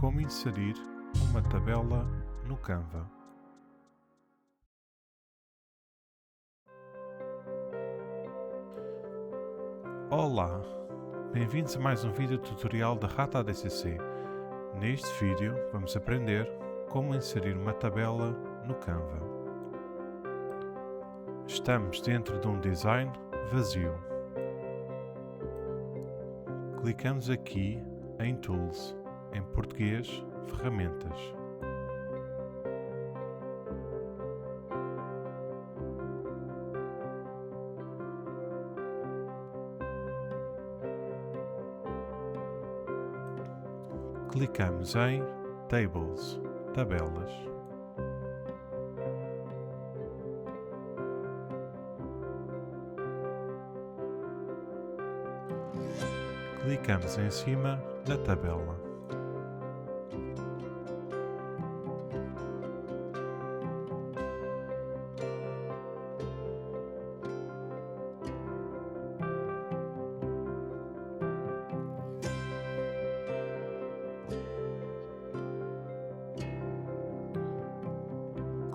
Como inserir uma tabela no Canva. Olá, bem-vindos a mais um vídeo tutorial da Rata ADCC. Neste vídeo vamos aprender como inserir uma tabela no Canva. Estamos dentro de um design vazio. Clicamos aqui em Tools, em português, Ferramentas. Clicamos em Tables, Tabelas. Clicamos em cima da tabela.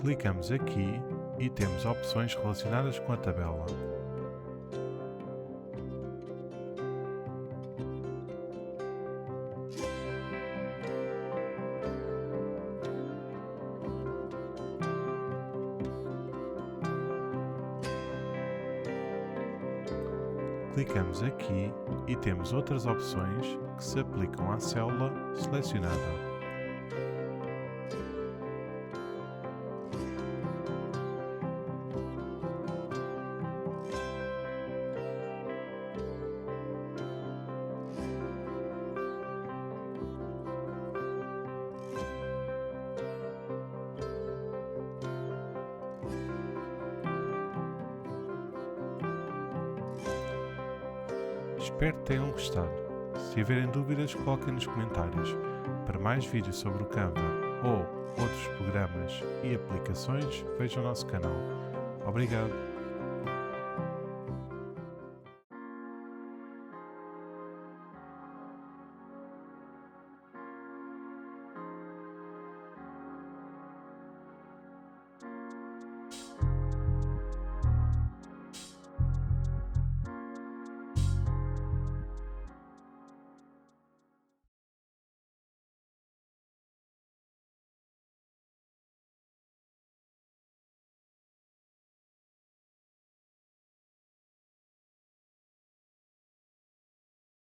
Clicamos aqui e temos opções relacionadas com a tabela. Clicamos aqui e temos outras opções que se aplicam à célula selecionada. Espero que tenham gostado. Se tiverem dúvidas, coloquem nos comentários. Para mais vídeos sobre o Canva ou outros programas e aplicações, vejam o nosso canal. Obrigado.